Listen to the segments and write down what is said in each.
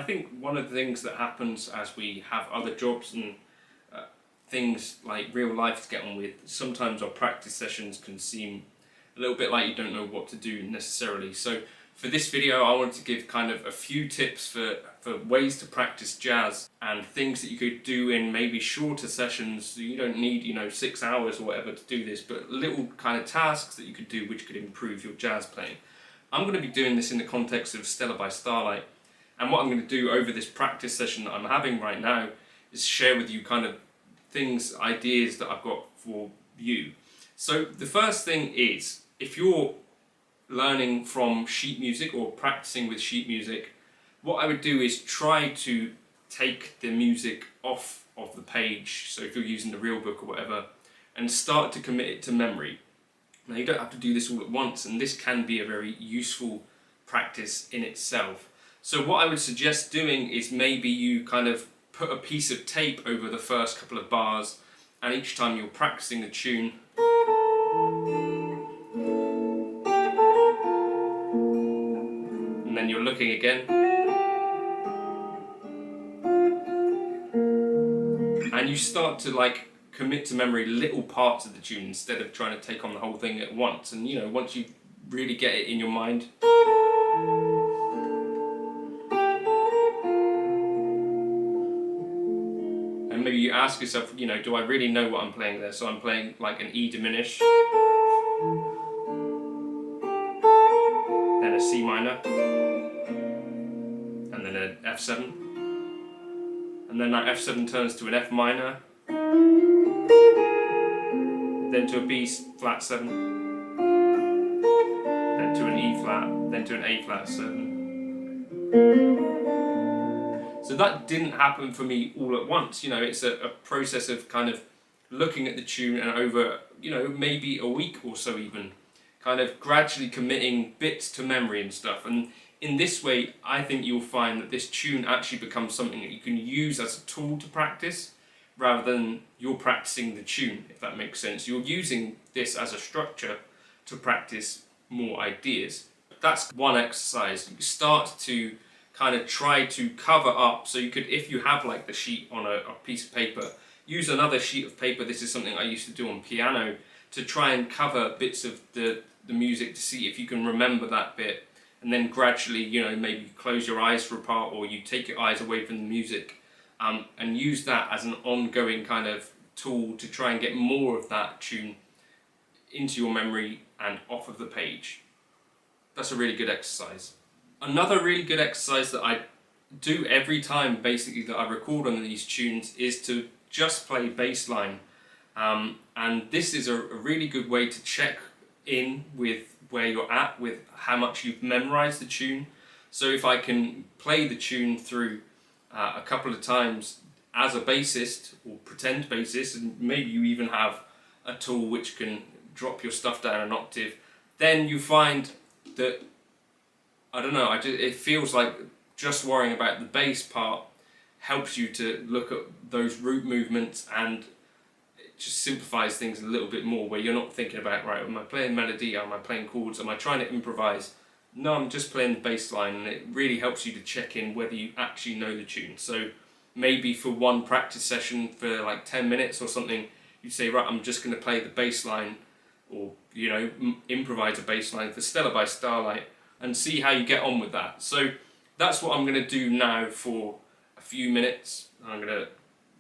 think one of the things that happens as we have other jobs and things like real life to get on with, sometimes our practice sessions can seem a little bit like you don't know what to do necessarily. So for this video I wanted to give kind of a few tips for ways to practice jazz and things that you could do in maybe shorter sessions. You don't need 6 hours or whatever to do this, but little kind of tasks that you could do which could improve your jazz playing. I'm going to be doing this in the context of Stella by Starlight, and what I'm going to do over this practice session that I'm having right now is share with you kind of things, ideas that I've got for you. So the first thing is, if you're learning from sheet music or practicing with sheet music, what I would do is try to take the music off of the page, so if you're using the real book or whatever, and start to commit it to memory. Now you don't have to do this all at once, and this can be a very useful practice in itself. So what I would suggest doing is maybe you kind of put a piece of tape over the first couple of bars, and each time you're practicing the tune, and then you're looking again, and you start to like commit to memory little parts of the tune instead of trying to take on the whole thing at once. And once you really get it in your mind, and maybe you ask yourself, do I really know what I'm playing there? So I'm playing like an E diminished, then a C minor, and then an F7, and then that F7 turns to an F minor, then to a B flat 7, then to an E flat, then to an A flat 7. So that didn't happen for me all at once. It's a process of kind of looking at the tune and over, maybe a week or so even, kind of gradually committing bits to memory and stuff. And in this way, I think you'll find that this tune actually becomes something that you can use as a tool to practice, rather than you're practicing the tune, if that makes sense. You're using this as a structure to practice more ideas. That's one exercise. You start to kind of try to cover up, so you could, if you have like the sheet on a piece of paper, use another sheet of paper. This is something I used to do on piano, to try and cover bits of the music to see if you can remember that bit, and then gradually, maybe you close your eyes for a part, or you take your eyes away from the music, and use that as an ongoing kind of tool to try and get more of that tune into your memory and off of the page. That's a really good exercise. Another really good exercise that I do every time basically that I record on these tunes is to just play bass line. And this is a really good way to check in with where you're at, with how much you've memorized the tune. So if I can play the tune through a couple of times as a bassist or pretend bassist, and maybe you even have a tool which can drop your stuff down an octave, then you find that, I don't know, it feels like just worrying about the bass part helps you to look at those root movements, and it just simplifies things a little bit more, where you're not thinking about, right, am I playing melody, am I playing chords, am I trying to improvise? No, I'm just playing the bass line, and it really helps you to check in whether you actually know the tune. So maybe for one practice session for like 10 minutes or something, you say, right, I'm just going to play the bass line, or improvise a bass line for Stella by Starlight, and see how you get on with that. So that's what I'm going to do now for a few minutes. I'm going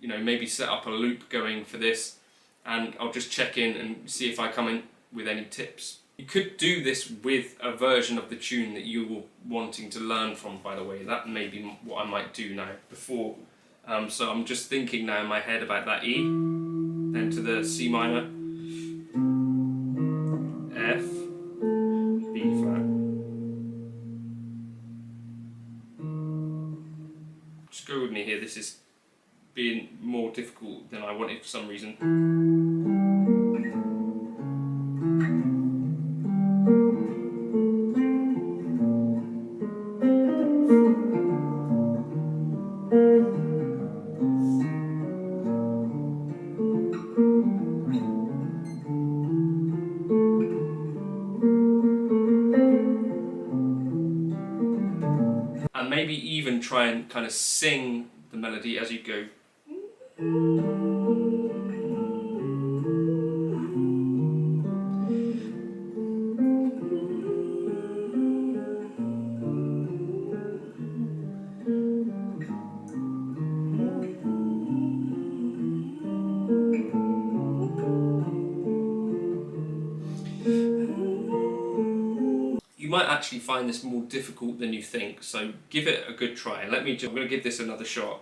to maybe set up a loop going for this, and I'll just check in and see if I come in with any tips. You could do this with a version of the tune that you were wanting to learn from, by the way. That may be what I might do now before. So I'm just thinking now in my head about that E, then to the C minor, F, B flat. Just go with me here, this is being more difficult than I wanted for some reason. And maybe even try try and kind of sing the melody as you go. You might actually find this more difficult than you think, so give it a good try. I'm going to give this another shot.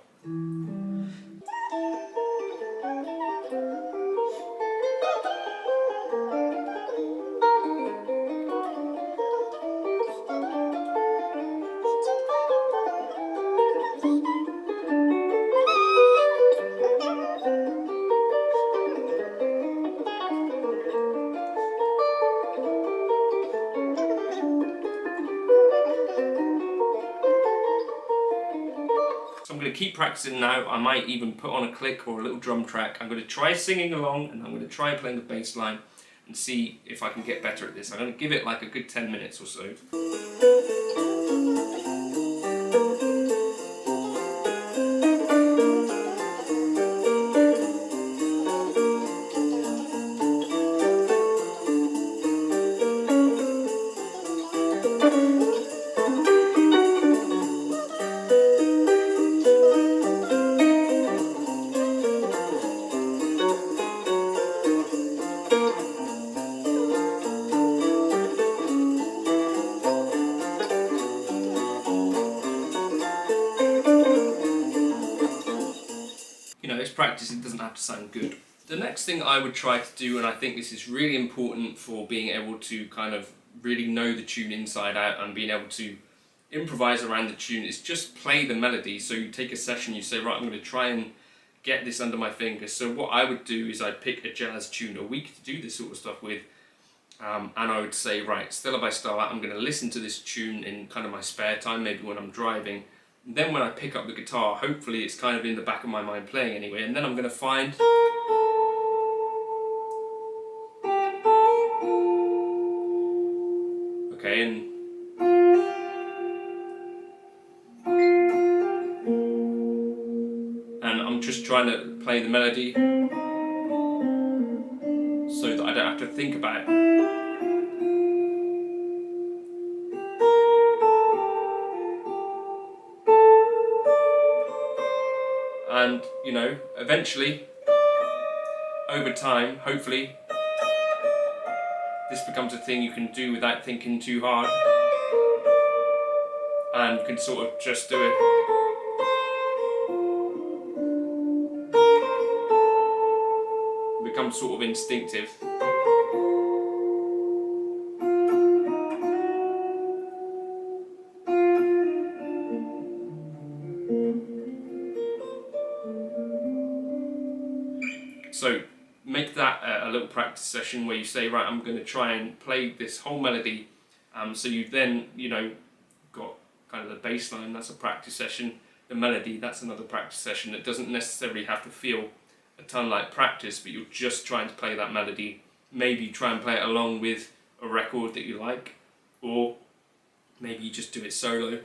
So I'm going to keep practicing now. I might even put on a click or a little drum track. I'm going to try singing along, and I'm going to try playing the bass line and see if I can get better at this. I'm going to give it like a good 10 minutes or so. You know, it's practice, it doesn't have to sound good. The next thing I would try to do, and I think this is really important for being able to kind of really know the tune inside out and being able to improvise around the tune, is just play the melody. So you take a session, you say, right, I'm going to try and get this under my fingers. So what I would do is I'd pick a jazz tune a week to do this sort of stuff with, and I would say, right, Stella by Starlight, I'm going to listen to this tune in kind of my spare time, maybe when I'm driving. Then when I pick up the guitar, hopefully it's kind of in the back of my mind playing anyway, and then I'm going to find okay, and I'm just trying to play the melody so that I don't have to think about it. And, you know, eventually, over time, hopefully, this becomes a thing you can do without thinking too hard. And you can sort of just do it. It becomes sort of instinctive. So make that a little practice session where you say, right, I'm going to try and play this whole melody. So you've then, you know, got kind of the bass line, that's a practice session. The melody, that's another practice session. It doesn't necessarily have to feel a ton like practice, but you're just trying to play that melody. Maybe try and play it along with a record that you like, or maybe you just do it solo.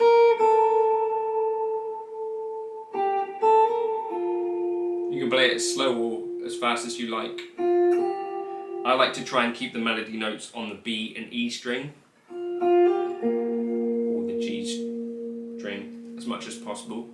You can play it slow or as fast as you like. I like to try and keep the melody notes on the B and E string, or the G string, as much as possible.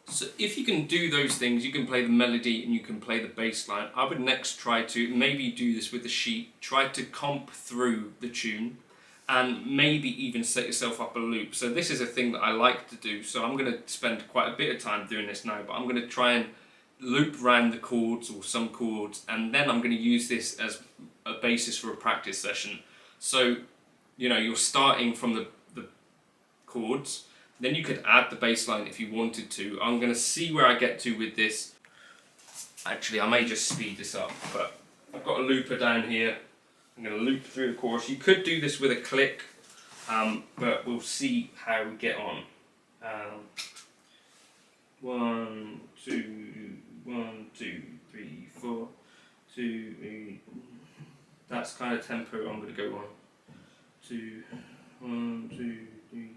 So if you can do those things, you can play the melody and you can play the bass line. I would next try to, maybe do this with the sheet, try to comp through the tune and maybe even set yourself up a loop. So this is a thing that I like to do, so I'm going to spend quite a bit of time doing this now, but I'm going to try and loop around the chords or some chords, and then I'm going to use this as a basis for a practice session. So, you know, you're starting from the chords, then you could add the bass line if you wanted to. I'm going to see where I get to with this. Actually, I may just speed this up, but I've got a looper down here. I'm going to loop through the chorus. You could do this with a click, but we'll see how we get on. 1, 2, 1, 2, 3, 4, 2, 3. That's kind of tempo I'm going to go on. 2, 1, 2, 3.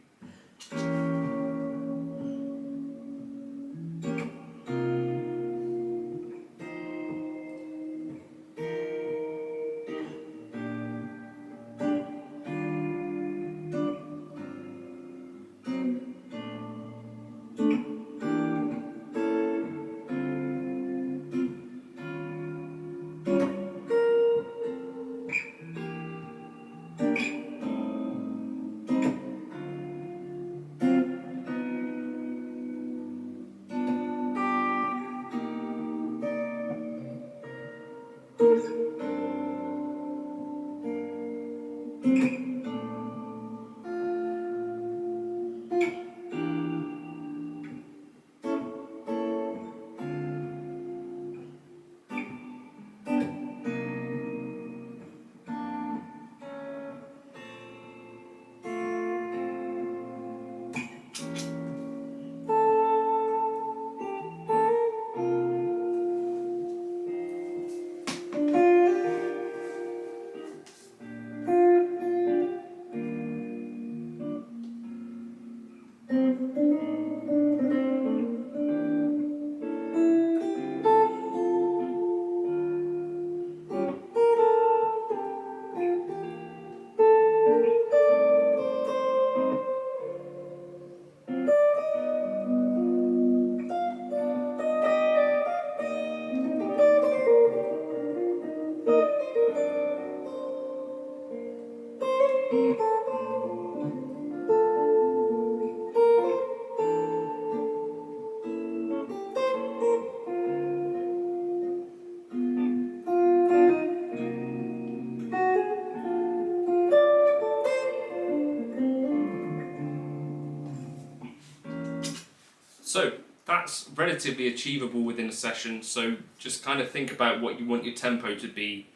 So that's relatively achievable within a session, so just kind of think about what you want your tempo to be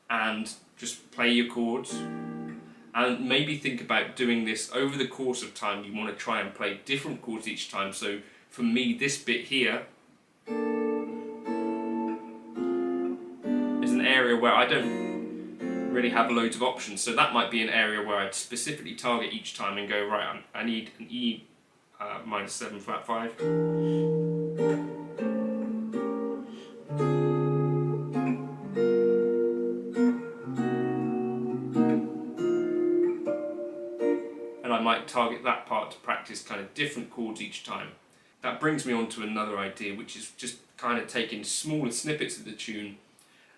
and just play your chords, and maybe think about doing this over the course of time. You want to try and play different chords each time. So for me, this bit here is an area where I don't really have loads of options, so that might be an area where I'd specifically target each time and go, right, I need an E minus 7 flat 5. And I might target that part to practice kind of different chords each time. That brings me on to another idea, which is just kind of taking smaller snippets of the tune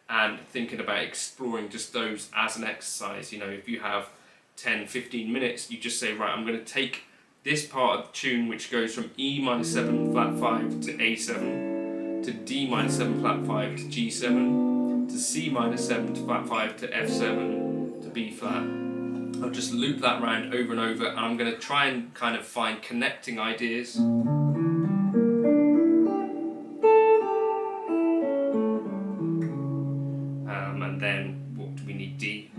and thinking about exploring just those as an exercise. You know, if you have 10-15 minutes, you just say, right, I'm going to take this part of the tune which goes from E minus 7 flat 5 to A7, to D minus 7 flat 5 to G7, to C minus 7 to flat 5 to F7 to B flat. I'll just loop that round over and over, and I'm going to try and kind of find connecting ideas. And then what do we need? D.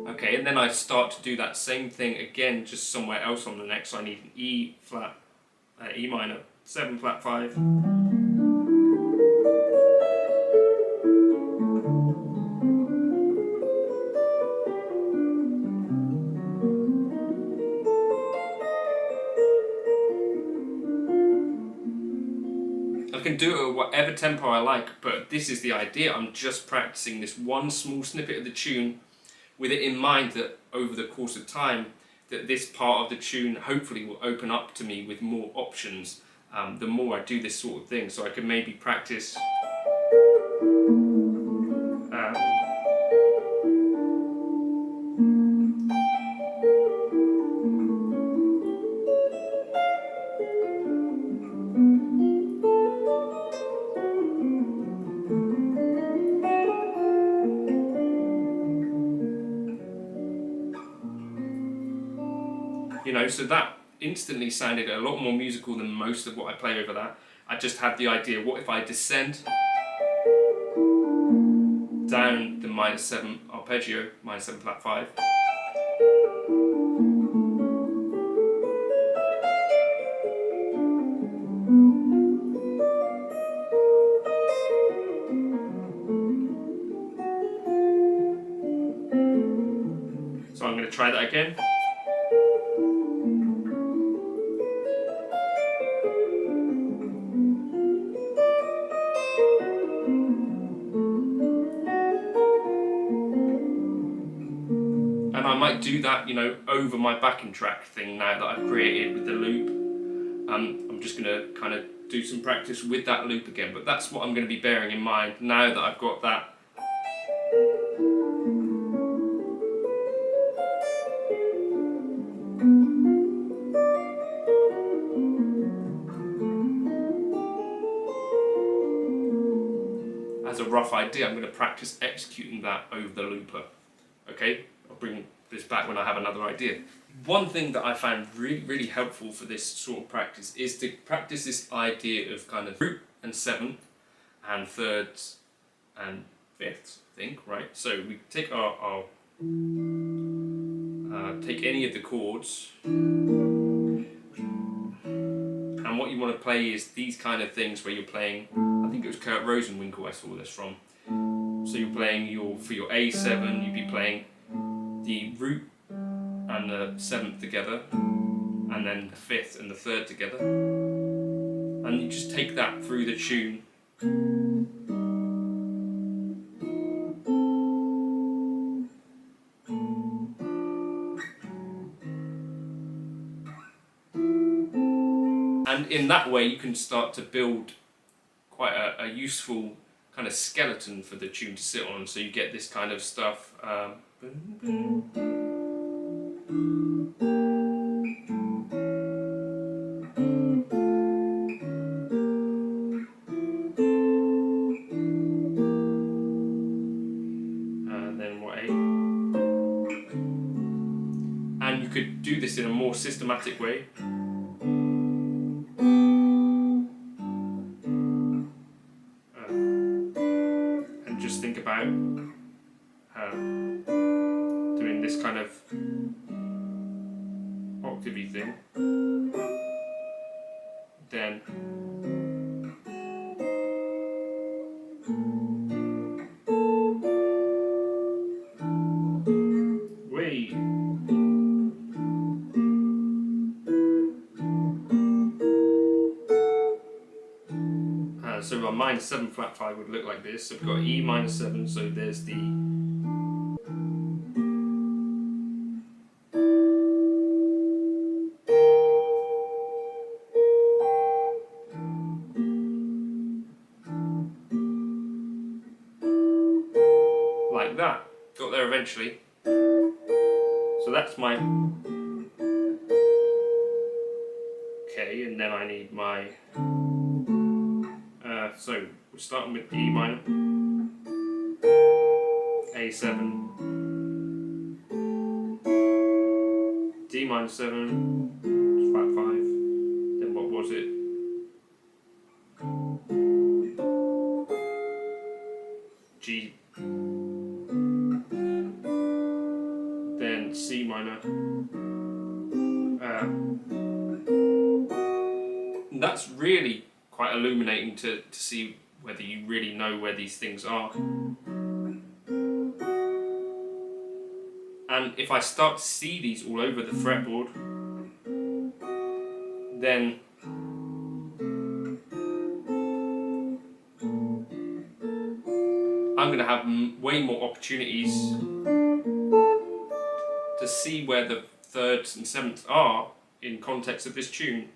Okay, and then I start to do that same thing again, just somewhere else on the neck. So I need an E flat, E minor 7 flat 5. I can do it at whatever tempo I like, but this is the idea. I'm just practicing this one small snippet of the tune, with it in mind that over the course of time, that this part of the tune hopefully will open up to me with more options the more I do this sort of thing. So I can maybe practice You know, so that instantly sounded a lot more musical than most of what I play over that. I just had the idea, what if I descend down the -7 arpeggio, -7 flat 5, so I'm going to try that again. And I might do that, you know, over my backing track thing now that I've created with the loop. I'm just going to kind of do some practice with that loop again, but that's what I'm going to be bearing in mind now that I've got that. As a rough idea, I'm going to practice executing that over the looper. Okay, I'll bring this back when I have another idea. One thing that I found really, really helpful for this sort of practice is to practice this idea of kind of root and seventh and thirds and fifths, I think, right? So we take our take any of the chords, and what you want to play is these kind of things where you're playing, I think it was Rosenwinkel I saw this from. So you're playing for your A7, you'd be playing the root and the seventh together, and then the fifth and the third together, and you just take that through the tune. And in that way you can start to build quite a useful kind of skeleton for the tune to sit on, so you get this kind of stuff. Then what A? And you could do this in a more systematic way. And just think about doing this kind of octavey thing. Then way. So a -7 flat 5 would look like this. So we've got E -7, so there's the like that. Got there eventually. So that's my okay, and then I need my so we're starting with E minor, A7, D -7, flat 5, then what was it? G, then C minor. That's really quite illuminating to see whether you really know where these things are. And if I start to see these all over the fretboard, then I'm going to have way more opportunities to see where the thirds and sevenths are in context of this tune.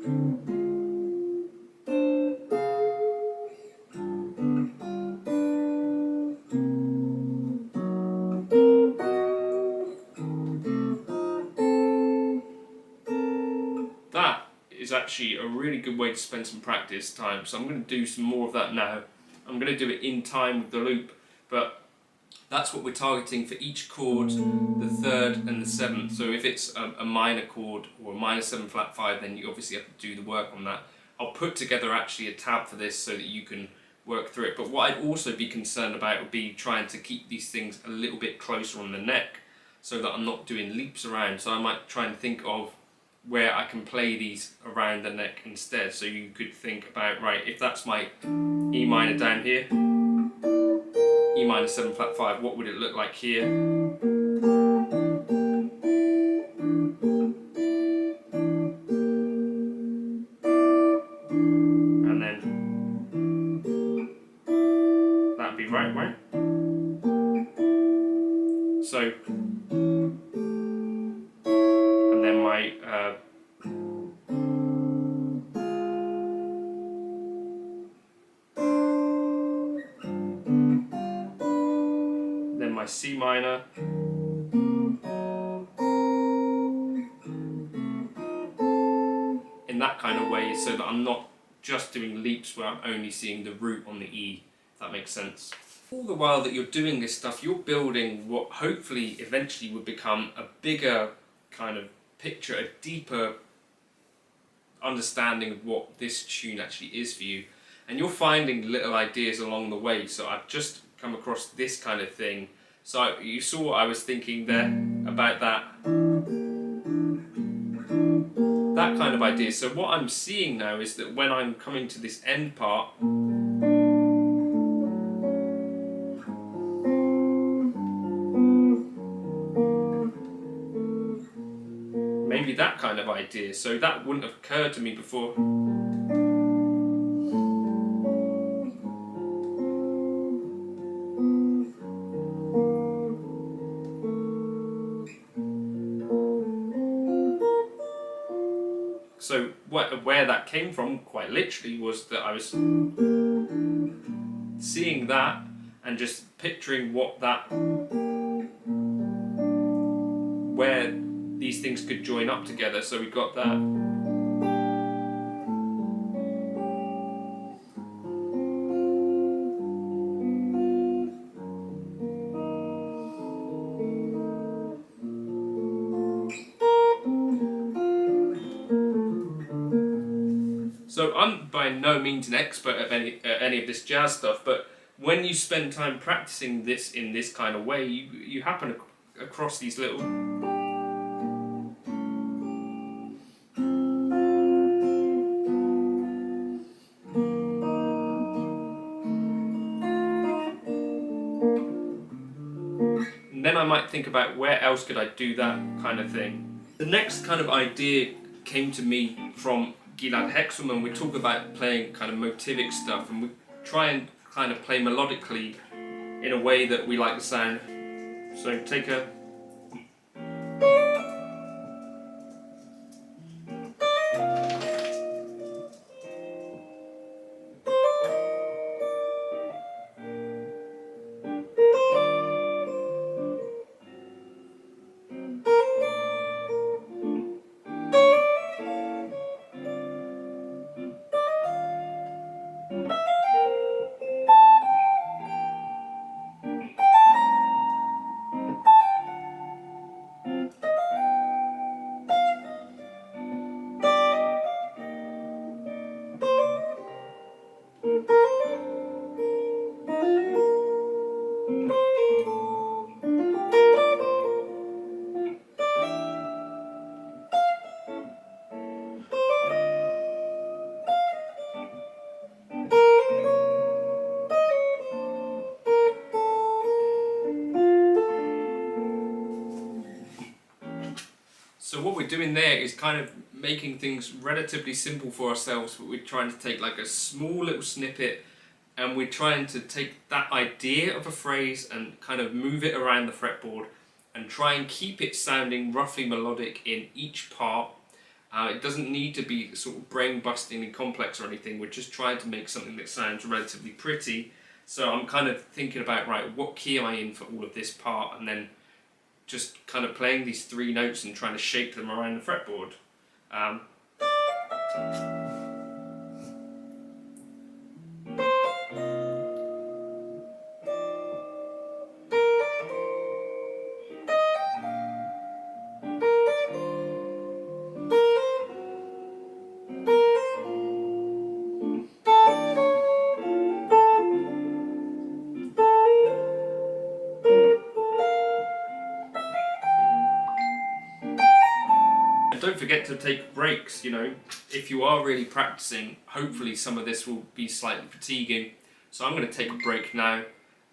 That is actually a really good way to spend some practice time, so I'm going to do some more of that now. I'm going to do it in time with the loop, but that's what we're targeting for each chord, the third and the seventh. So if it's a minor chord or a minor 7 flat 5, then you obviously have to do the work on that. I'll put together actually a tab for this so that you can work through it. But what I'd also be concerned about would be trying to keep these things a little bit closer on the neck so that I'm not doing leaps around. So I might try and think of where I can play these around the neck instead. So you could think about, right, if that's my E minor down here, E minor 7 flat 5, what would it look like here? And then that'd be right, right? So, and then my C minor, in that kind of way, so that I'm not just doing leaps where I'm only seeing the root on the E, if that makes sense. All the while that you're doing this stuff, you're building what hopefully eventually would become a bigger kind of picture, a deeper understanding of what this tune actually is for you. And you're finding little ideas along the way. So I've just come across this kind of thing. So you saw what I was thinking there about that kind of idea. So what I'm seeing now is that when I'm coming to this end part, maybe that kind of idea. So that wouldn't have occurred to me before. So where that came from, quite literally, was that I was seeing that and just picturing where these things could join up together. So we got that. So I'm by no means an expert at any of this jazz stuff, but when you spend time practicing this in this kind of way, you happen across these little and then I might think about where else could I do that kind of thing. The next kind of idea came to me from Gilad Hekselman. We talk about playing kind of motivic stuff, and we try and kind of play melodically in a way that we like the sound. So take a So what we're doing there is kind of making things relatively simple for ourselves, but we're trying to take like a small little snippet and we're trying to take that idea of a phrase and kind of move it around the fretboard and try and keep it sounding roughly melodic in each part, It doesn't need to be sort of brain-bustingly complex or anything. We're just trying to make something that sounds relatively pretty. So I'm kind of thinking about, right, what key am I in for all of this part, and then just kind of playing these 3 notes and trying to shape them around the fretboard. And don't forget to take breaks, you know. If you are really practicing, hopefully some of this will be slightly fatiguing. So I'm going to take a break now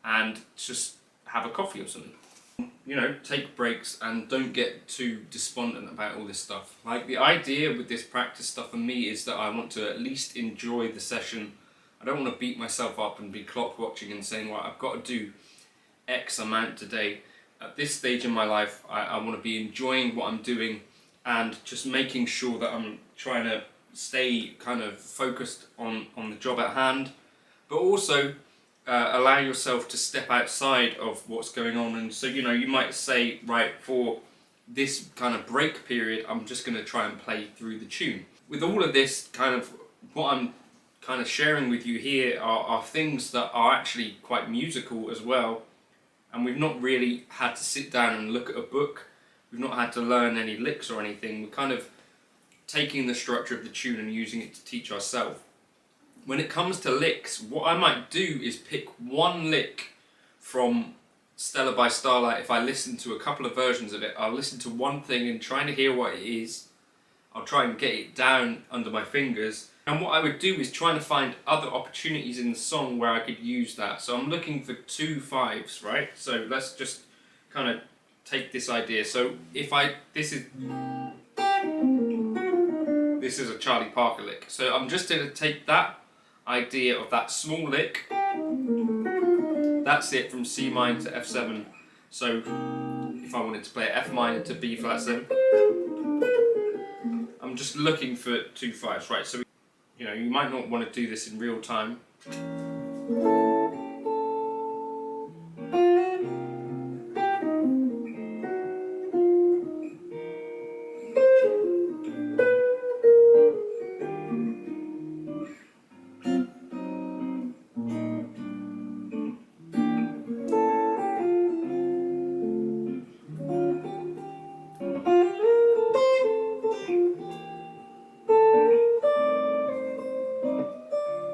and just have a coffee or something. You know, take breaks and don't get too despondent about all this stuff. Like, the idea with this practice stuff for me is that I want to at least enjoy the session. I don't want to beat myself up and be clock watching and saying, well, I've got to do X amount today. At this stage in my life, I want to be enjoying what I'm doing and just making sure that I'm trying to stay kind of focused on the job at hand, but also allow yourself to step outside of what's going on. And so, you know, you might say, right, for this kind of break period, I'm just going to try and play through the tune. With all of this, kind of what I'm kind of sharing with you here are things that are actually quite musical as well, and we've not really had to sit down and look at a book. We've not had to learn any licks or anything. We're kind of taking the structure of the tune and using it to teach ourselves. When it comes to licks, what I might do is pick one lick from Stella by Starlight. If I listen to a couple of versions of it, I'll listen to one thing and trying to hear what it is. I'll try and get it down under my fingers. And what I would do is trying to find other opportunities in the song where I could use that. So I'm looking for 2 5s, right? So let's just kind of take this idea. So if this is a Charlie Parker lick. So I'm just going to take that idea of that small lick. That's it, from C minor to F7. So if I wanted to play F minor to B flat 7, I'm just looking for 2 5s, right? So, you know, you might not want to do this in real time.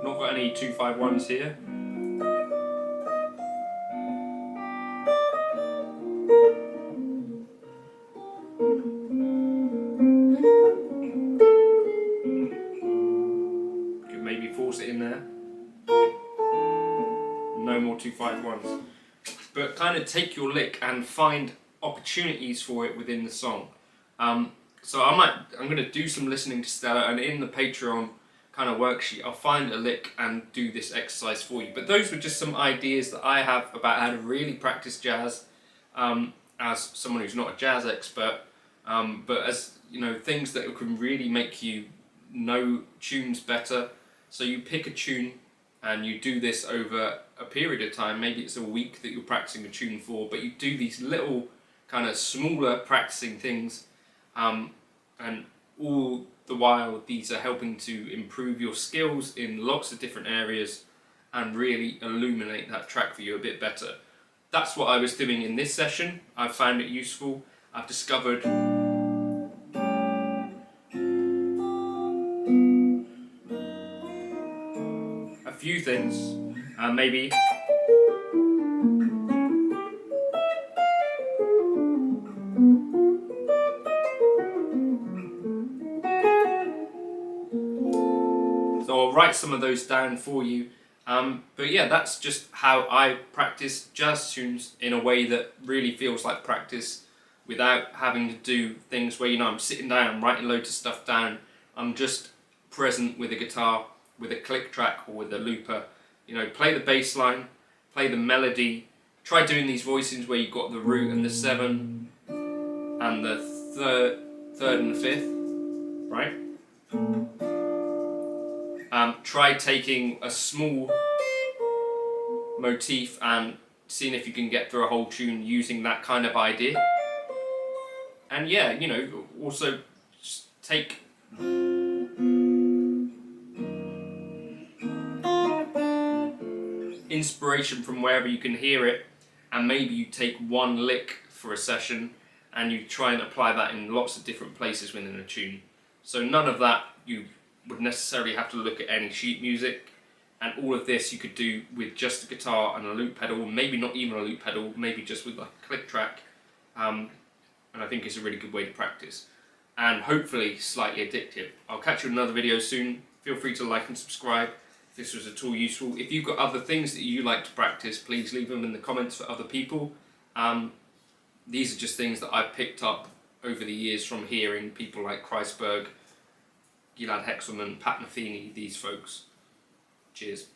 Not got any 2 5 1s here. Could maybe force it in there. No more 2 5 1s. But kind of take your lick and find opportunities for it within the song. So I'm going to do some listening to Stella, and in the Patreon kind of worksheet, I'll find a lick and do this exercise for you. But those were just some ideas that I have about how to really practice jazz, as someone who's not a jazz expert, but as, you know, things that can really make you know tunes better. So you pick a tune and you do this over a period of time. Maybe it's a week that you're practicing a tune for, but you do these little kind of smaller practicing things, and all the while these are helping to improve your skills in lots of different areas and really illuminate that track for you a bit better. That's what I was doing in this session. I found it useful. I've discovered a few things, maybe so I'll write some of those down for you. But yeah, that's just how I practice jazz tunes in a way that really feels like practice, without having to do things where, you know, I'm sitting down, writing loads of stuff down. I'm just present with a guitar, with a click track or with a looper. You know, play the bass line, play the melody. Try doing these voicings where you've got the root and the 7 and the third and the 5th. right? Try taking a small motif and seeing if you can get through a whole tune using that kind of idea. And yeah, you know, also just take inspiration from wherever you can hear it, and maybe you take one lick for a session and you try and apply that in lots of different places within a tune. So none of that you would necessarily have to look at any sheet music, and all of this you could do with just a guitar and a loop pedal, maybe not even a loop pedal, maybe just with like a click track, and I think it's a really good way to practice, and hopefully slightly addictive. I'll catch you in another video soon. Feel free to like and subscribe if this was at all useful. If you've got other things that you like to practice, please leave them in the comments for other people. These are just things that I've picked up over the years from hearing people like Kreisberg, Gilad Hekselman, Pat Metheny, these folks. Cheers.